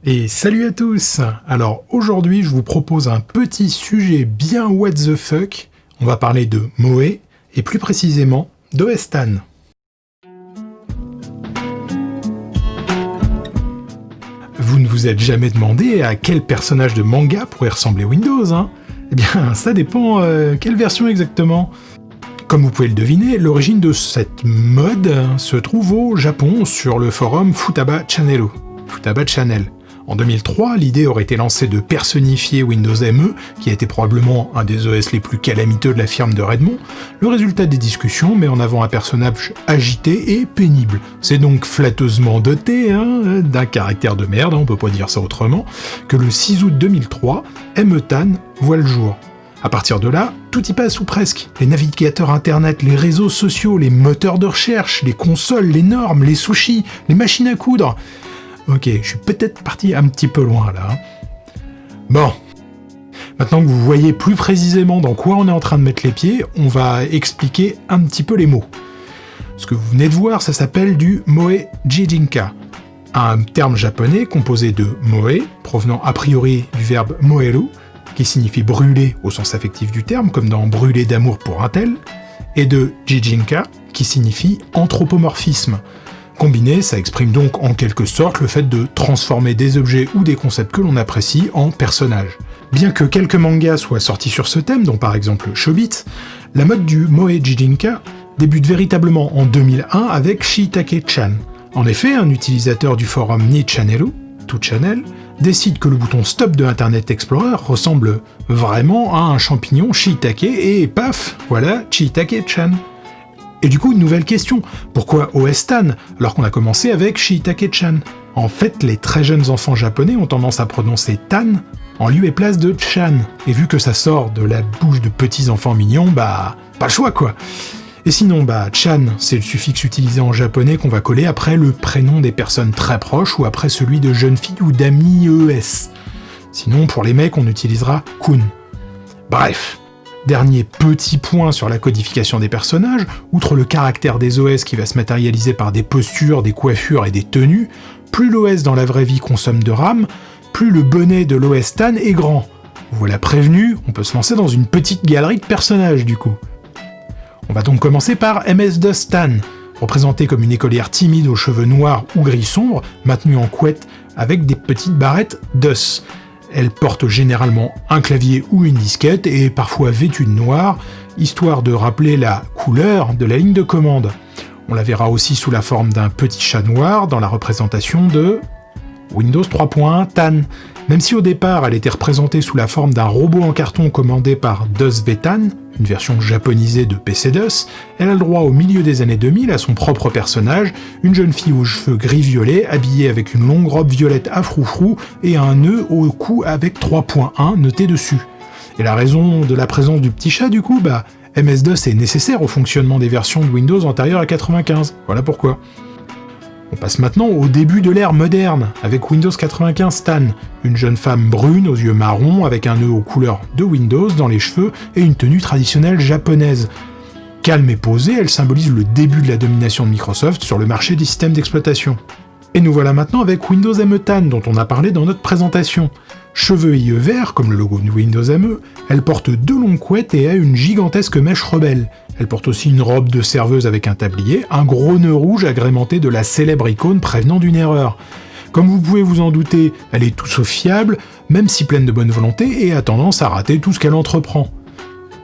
Et salut à tous! Alors aujourd'hui je vous propose un petit sujet bien what the fuck. On va parler de Moe, et plus précisément d'OS X. Vous ne vous êtes jamais demandé à quel personnage de manga pourrait ressembler Windows, hein? Eh bien ça dépend quelle version exactement. Comme vous pouvez le deviner, l'origine de cette mode se trouve au Japon sur le forum Futaba Channel. En 2003, l'idée aurait été lancée de personnifier Windows ME, qui a été probablement un des OS les plus calamiteux de la firme de Redmond. Le résultat des discussions met en avant un personnage agité et pénible. C'est donc flatteusement doté d'un caractère de merde, on peut pas dire ça autrement, que le 6 août 2003, ME-TAN voit le jour. À partir de là, tout y passe ou presque. Les navigateurs internet, les réseaux sociaux, les moteurs de recherche, les consoles, les normes, les sushis, les machines à coudre... Ok, je suis peut-être parti un petit peu loin là. Bon, maintenant que vous voyez plus précisément dans quoi on est en train de mettre les pieds, on va expliquer un petit peu les mots. Ce que vous venez de voir, ça s'appelle du Moe Jijinka, un terme japonais composé de Moe, provenant a priori du verbe moeru, qui signifie brûler au sens affectif du terme, comme dans brûler d'amour pour un tel, et de Jijinka, qui signifie anthropomorphisme. Combiné, ça exprime donc en quelque sorte le fait de transformer des objets ou des concepts que l'on apprécie en personnages. Bien que quelques mangas soient sortis sur ce thème, dont par exemple Chobits, la mode du Moe Jijinka débute véritablement en 2001 avec Shiitake-chan. En effet, un utilisateur du forum Ni-Channel, décide que le bouton Stop de Internet Explorer ressemble vraiment à un champignon shiitake et paf, voilà Shiitake-chan. Et du coup, une nouvelle question, pourquoi OS X alors qu'on a commencé avec Shiitake-chan? En fait, les très jeunes enfants japonais ont tendance à prononcer Tan en lieu et place de Chan, et vu que ça sort de la bouche de petits enfants mignons, pas le choix quoi. Et sinon, Chan, c'est le suffixe utilisé en japonais qu'on va coller après le prénom des personnes très proches ou après celui de jeunes filles ou d'amis ES. Sinon, pour les mecs, on utilisera Kun. Bref. Dernier petit point sur la codification des personnages, outre le caractère des OS qui va se matérialiser par des postures, des coiffures et des tenues, plus l'OS dans la vraie vie consomme de RAM, plus le bonnet de l'OS X est grand. Vous voilà prévenu, on peut se lancer dans une petite galerie de personnages du coup. On va donc commencer par MS-DOS Tan, représentée comme une écolière timide aux cheveux noirs ou gris sombre, maintenue en couette avec des petites barrettes DOS. Elle porte généralement un clavier ou une disquette et est parfois vêtue de noir, histoire de rappeler la couleur de la ligne de commande. On la verra aussi sous la forme d'un petit chat noir dans la représentation de Windows 3.1 Tan. Même si au départ elle était représentée sous la forme d'un robot en carton commandé par DOS VTAN, une version japonisée de PC-DOS, elle a le droit au milieu des années 2000 à son propre personnage, une jeune fille aux cheveux gris-violet, habillée avec une longue robe violette à froufrou et un nœud au cou avec 3.1 noté dessus. Et la raison de la présence du petit chat du coup, MS-DOS est nécessaire au fonctionnement des versions de Windows antérieures à 95, voilà pourquoi. On passe maintenant au début de l'ère moderne, avec Windows 95 Tan, une jeune femme brune aux yeux marrons avec un nœud aux couleurs de Windows dans les cheveux et une tenue traditionnelle japonaise. Calme et posée, elle symbolise le début de la domination de Microsoft sur le marché des systèmes d'exploitation. Et nous voilà maintenant avec Windows ME Tan, dont on a parlé dans notre présentation. Cheveux et yeux verts, comme le logo de Windows ME, elle porte deux longues couettes et a une gigantesque mèche rebelle. Elle porte aussi une robe de serveuse avec un tablier, un gros nœud rouge agrémenté de la célèbre icône prévenant d'une erreur. Comme vous pouvez vous en douter, elle est tout sauf fiable, même si pleine de bonne volonté, et a tendance à rater tout ce qu'elle entreprend.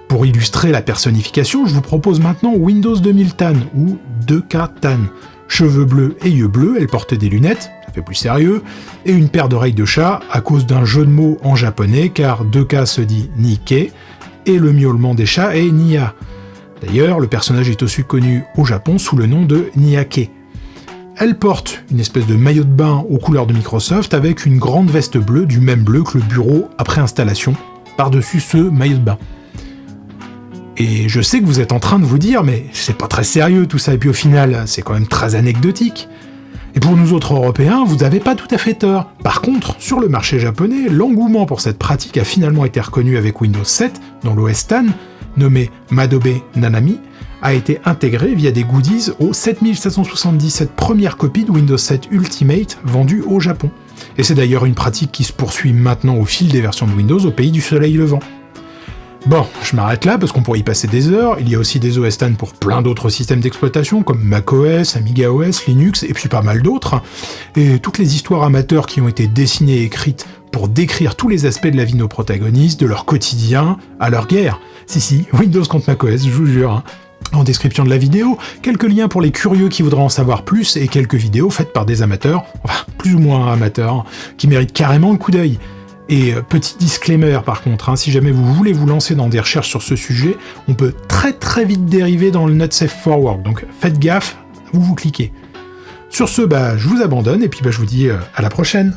Pour illustrer la personnification, je vous propose maintenant Windows 2000 Tan, ou 2K Tan. Cheveux bleus et yeux bleus, elle porte des lunettes, ça fait plus sérieux, et une paire d'oreilles de chat à cause d'un jeu de mots en japonais, car 2K se dit Nikke, et le miaulement des chats est Nia. D'ailleurs, le personnage est aussi connu au Japon sous le nom de Niake. Elle porte une espèce de maillot de bain aux couleurs de Microsoft avec une grande veste bleue du même bleu que le bureau après installation, par-dessus ce maillot de bain. Et je sais que vous êtes en train de vous dire, mais c'est pas très sérieux tout ça, et puis au final, c'est quand même très anecdotique. Et pour nous autres Européens, vous n'avez pas tout à fait tort. Par contre, sur le marché japonais, l'engouement pour cette pratique a finalement été reconnu avec Windows 7, dont l'OS Tan, nommé Madobe Nanami, a été intégré via des goodies aux 7777 premières copies de Windows 7 Ultimate vendues au Japon. Et c'est d'ailleurs une pratique qui se poursuit maintenant au fil des versions de Windows au pays du soleil levant. Bon, je m'arrête là parce qu'on pourrait y passer des heures, il y a aussi des OS X pour plein d'autres systèmes d'exploitation comme macOS, AmigaOS, Linux et puis pas mal d'autres, et toutes les histoires amateurs qui ont été dessinées et écrites pour décrire tous les aspects de la vie de nos protagonistes, de leur quotidien, à leur guerre. Si, Windows contre macOS, je vous jure. Hein. En description de la vidéo, quelques liens pour les curieux qui voudraient en savoir plus et quelques vidéos faites par des amateurs, enfin plus ou moins amateurs, qui méritent carrément le coup d'œil. Et petit disclaimer par contre, hein, si jamais vous voulez vous lancer dans des recherches sur ce sujet, on peut très vite dériver dans le not safe for work, donc faites gaffe où vous cliquez. Sur ce, je vous abandonne et puis je vous dis à la prochaine.